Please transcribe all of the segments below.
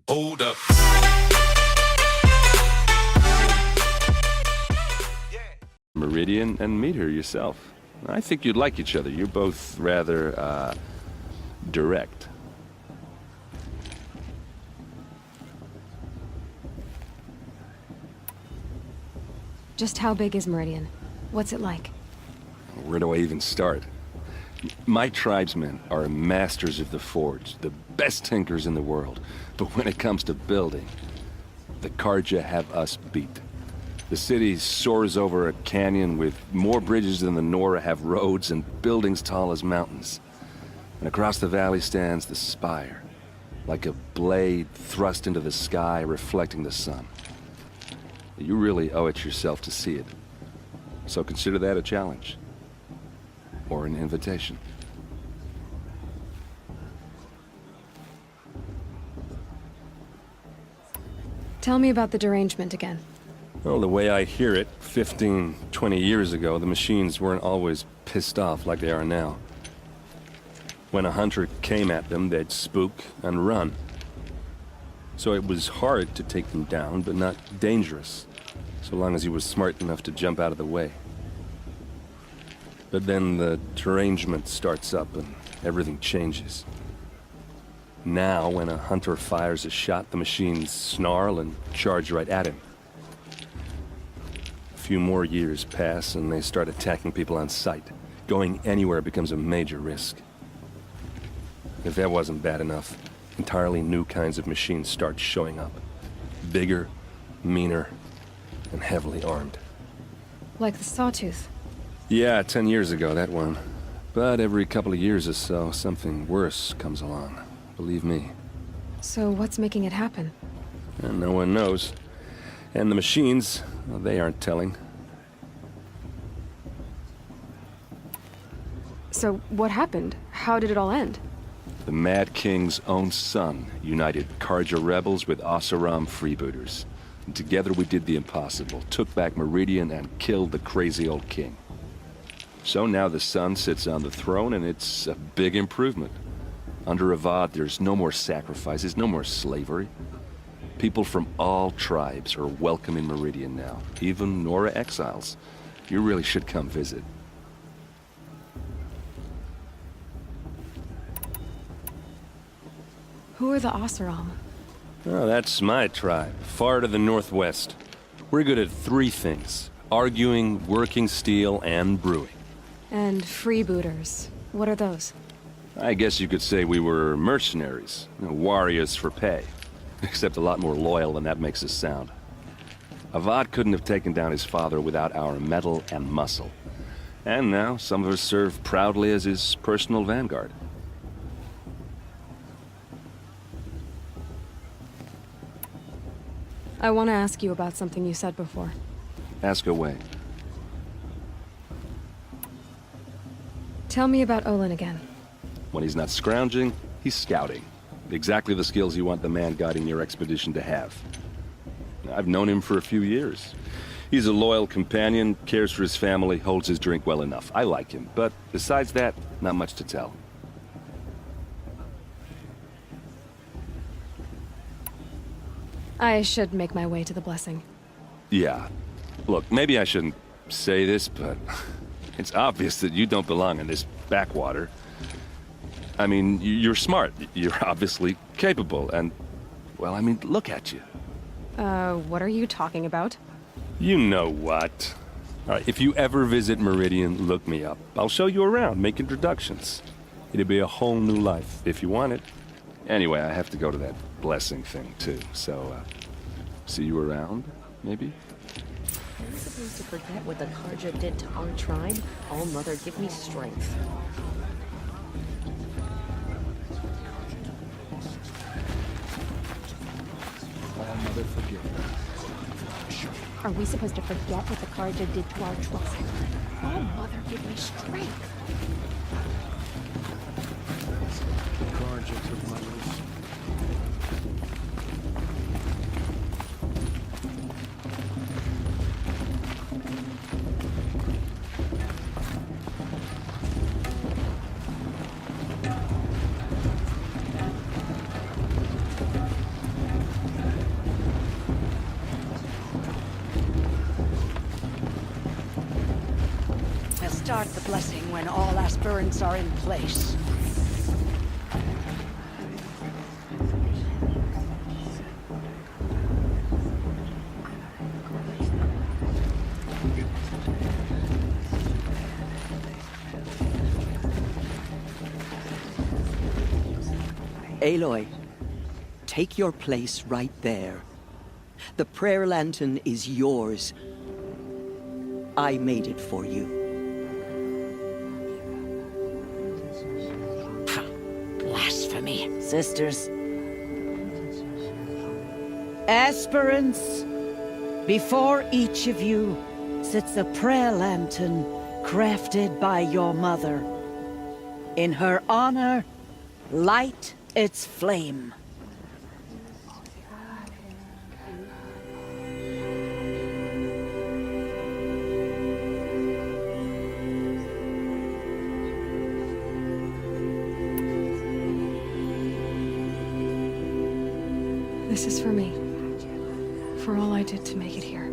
Hold up. Meridian and meet her yourself. I think you'd like each other. You're both rather, direct. Just how big is Meridian? What's it like? Where do I even start? My tribesmen are masters of the forge, the best tinkers in the world. But when it comes to building, the Carja have us beat. The city soars over a canyon with more bridges than the Nora have roads and buildings tall as mountains. And across the valley stands the spire, like a blade thrust into the sky reflecting the sun. You really owe it yourself to see it. So consider that a challenge. Or an invitation. Tell me about the derangement again. Well, the way I hear it, 15, 20 years ago, the machines weren't always pissed off like they are now. When a hunter came at them, they'd spook and run. So it was hard to take them down, but not dangerous, so long as he was smart enough to jump out of the way. But then the derangement starts up and everything changes. Now, when a hunter fires a shot, the machines snarl and charge right at him. A few more years pass and they start attacking people on sight. Going anywhere becomes a major risk. If that wasn't bad enough, entirely new kinds of machines start showing up. Bigger, meaner, and heavily armed. Like the Sawtooth. Yeah, 10 years ago, that one. But every couple of years or so, something worse comes along. Believe me. So what's making it happen? And no one knows. And the machines, well, they aren't telling. So what happened? How did it all end? The Mad King's own son united Carja rebels with Oseram freebooters. And together we did the impossible, took back Meridian and killed the crazy old king. So now the son sits on the throne and it's a big improvement. Under Avad, there's no more sacrifices, no more slavery. People from all tribes are welcome in Meridian now, even Nora exiles. You really should come visit. Who are the Oseram? Oh, that's my tribe, far to the northwest. We're good at three things: arguing, working steel, and brewing. And freebooters. What are those? I guess you could say we were mercenaries, warriors for pay. Except a lot more loyal than that makes us sound. Avad couldn't have taken down his father without our metal and muscle. And now some of us serve proudly as his personal vanguard. I want to ask you about something you said before. Ask away. Tell me about Olin again. When he's not scrounging, he's scouting. Exactly the skills you want the man guiding your expedition to have. I've known him for a few years. He's a loyal companion, cares for his family, holds his drink well enough. I like him, but besides that, not much to tell. I should make my way to the blessing. Yeah. Look, maybe I shouldn't say this, but it's obvious that you don't belong in this backwater. I mean, you're smart. You're obviously capable, and, well, I mean, look at you. What are you talking about? You know what. All right, if you ever visit Meridian, look me up. I'll show you around, make introductions. It'll be a whole new life, if you want it. Anyway, I have to go to that blessing thing, too, so, see you around, maybe? Are we supposed to forget what the Carja did to our tribe? Oh, Mother, give me strength. Oh, Mother, forgive me. Are we supposed to forget what the Carja did to our trust? Oh, Mother, give me strength. The Carja took my roof. start the blessing when all aspirants are in place. Aloy, take your place right there. The prayer lantern is yours. I made it for you. Blasphemy. Sisters, Aspirants, before each of you sits a prayer lantern crafted by your mother. In her honor, light its flame. This is for me. For all I did to make it here.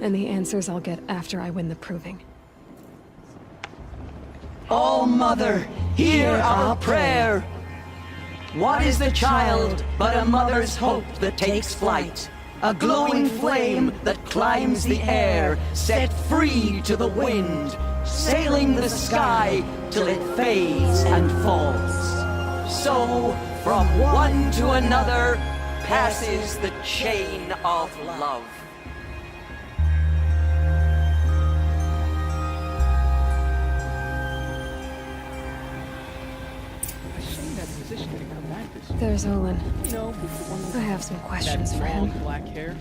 And the answers I'll get after I win the proving. All Mother, hear our prayer. What is the child but a mother's hope that takes flight? A glowing flame that climbs the air, set free to the wind, sailing the sky till it fades and falls. So, from one to another, passes the chain of love. There's Olin. You know, the one I have some with questions that for long him. black hair.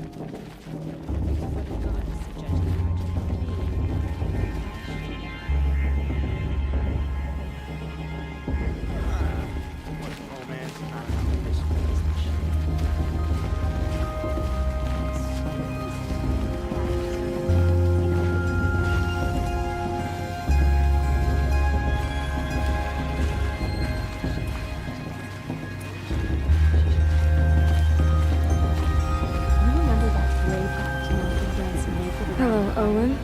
Hello, Owen.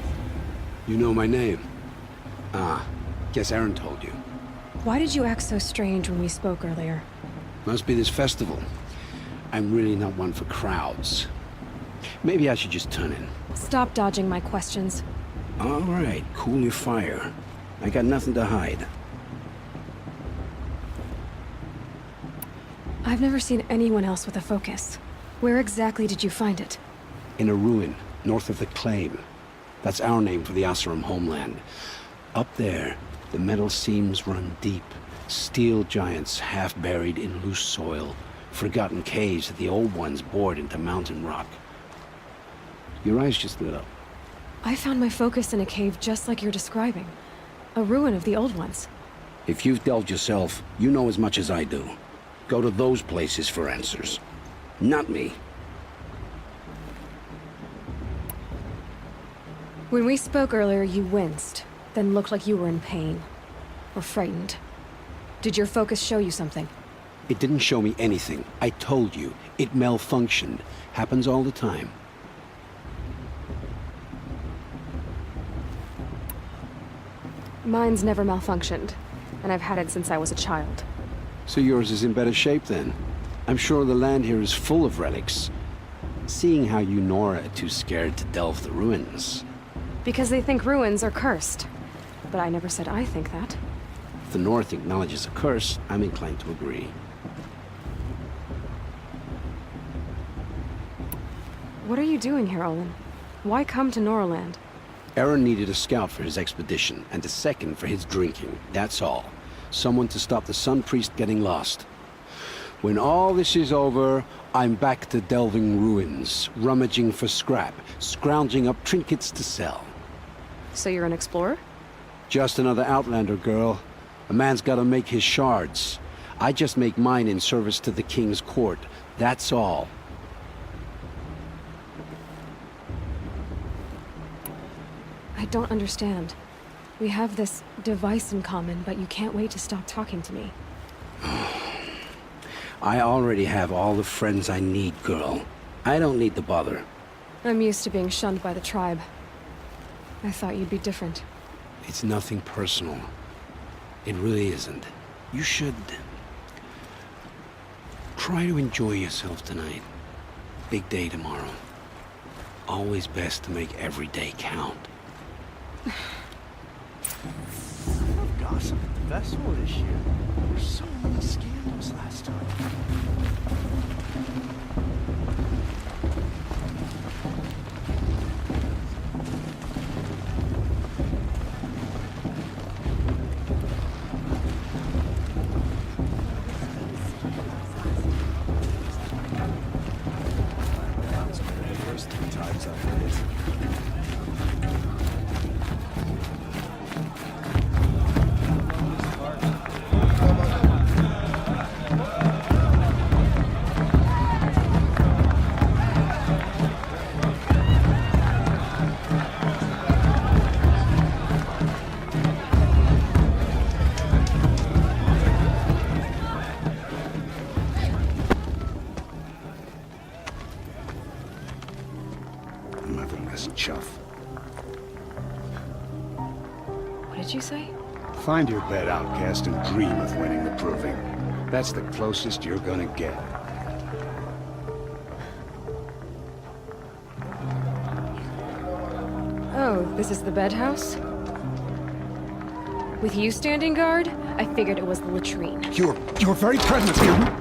You know my name? Ah, guess Aaron told you. Why did you act so strange when we spoke earlier? Must be this festival. I'm really not one for crowds. Maybe I should just turn in. Stop dodging my questions. All right, cool your fire. I got nothing to hide. I've never seen anyone else with a focus. Where exactly did you find it? In a ruin, north of the Claim. That's our name for the Asuram homeland. Up there, the metal seams run deep. Steel giants half buried in loose soil. Forgotten caves that the old ones bored into mountain rock. Your eyes just lit up. I found my focus in a cave just like you're describing. A ruin of the old ones. If you've delved yourself, you know as much as I do. Go to those places for answers. Not me. When we spoke earlier, you winced, then looked like you were in pain. Or frightened. Did your focus show you something? It didn't show me anything. I told you. It malfunctioned. Happens all the time. Mine's never malfunctioned, and I've had it since I was a child. So yours is in better shape then. I'm sure the land here is full of relics. Seeing how you Nora are too scared to delve the ruins. Because they think ruins are cursed. But I never said I think that. If the North acknowledges a curse, I'm inclined to agree. What are you doing here, Olin? Why come to Noraland? Aaron needed a scout for his expedition, and a second for his drinking. That's all. Someone to stop the Sun Priest getting lost. When all this is over, I'm back to delving ruins, rummaging for scrap, scrounging up trinkets to sell. So you're an explorer? Just another Outlander, girl. A man's gotta make his shards. I just make mine in service to the King's court. That's all. I don't understand. We have this device in common, but you can't wait to stop talking to me. I already have all the friends I need, girl. I don't need the bother. I'm used to being shunned by the tribe. I thought you'd be different. It's nothing personal. It really isn't. You should try to enjoy yourself tonight. Big day tomorrow. Always best to make every day count. Gossip at the festival this year. There's so many scandals last time. Motherless chuff. What did you say? Find your bed, outcast, and dream of winning the proving. That's the closest you're gonna get. Oh, this is the bed house? With you standing guard, I figured it was the latrine. Your very presence here.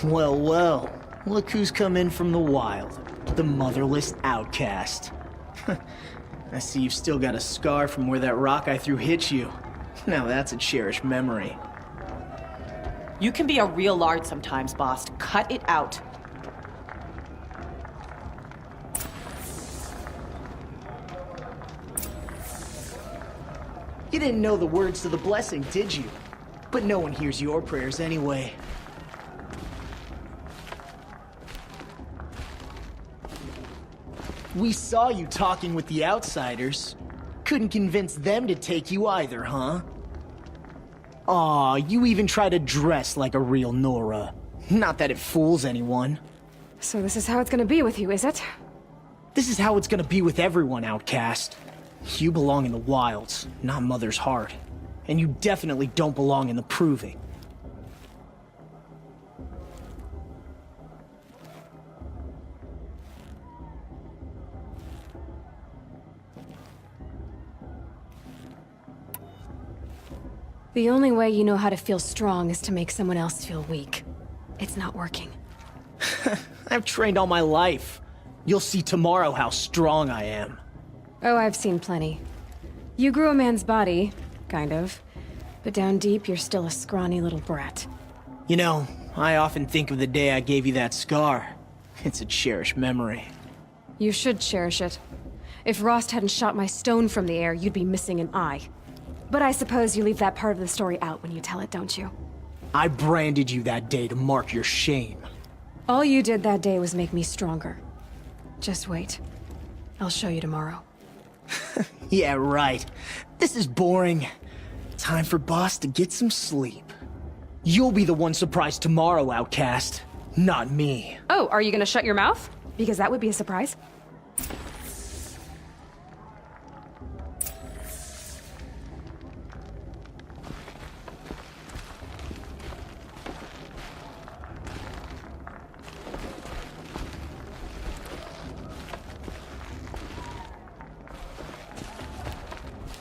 Well, well. Look who's come in from the wild. The motherless outcast. I see you've still got a scar from where that rock I threw hit you. Now that's a cherished memory. You can be a real lard sometimes, boss. Cut it out. You didn't know the words to the blessing, did you? But no one hears your prayers anyway. We saw you talking with the outsiders. Couldn't convince them to take you either, huh? Aw, you even try to dress like a real Nora. Not that it fools anyone. So this is how it's gonna be with you, is it? This is how it's gonna be with everyone, outcast. You belong in the wilds, not Mother's heart. And you definitely don't belong in the proving. The only way you know how to feel strong is to make someone else feel weak. It's not working. I've trained all my life. You'll see tomorrow how strong I am. Oh, I've seen plenty. You grew a man's body, kind of. But down deep, you're still a scrawny little brat. You know, I often think of the day I gave you that scar. It's a cherished memory. You should cherish it. If Rost hadn't shot my stone from the air, you'd be missing an eye. But I suppose you leave that part of the story out when you tell it, don't you? I branded you that day to mark your shame. All you did that day was make me stronger. Just wait. I'll show you tomorrow. Yeah, right. This is boring. Time for Boss to get some sleep. You'll be the one surprised tomorrow, outcast. Not me. Oh, are you gonna shut your mouth? Because that would be a surprise.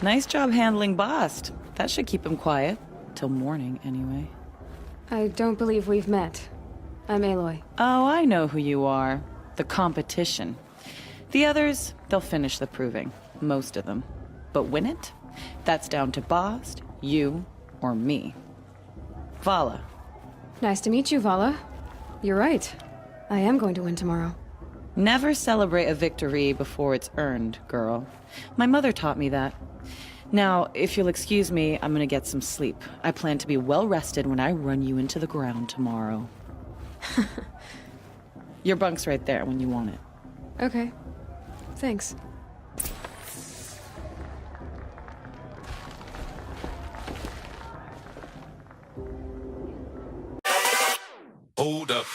Nice job handling Bast. That should keep him quiet. Till morning, anyway. I don't believe we've met. I'm Aloy. Oh, I know who you are. The competition. The others, they'll finish the proving. Most of them. But win it? That's down to Bast, you, or me. Vala. Nice to meet you, Vala. You're right. I am going to win tomorrow. Never celebrate a victory before it's earned, girl. My mother taught me that. Now, if you'll excuse me, I'm gonna get some sleep. I plan to be well rested when I run you into the ground tomorrow. Your bunk's right there when you want it. Okay. Thanks. Hold up.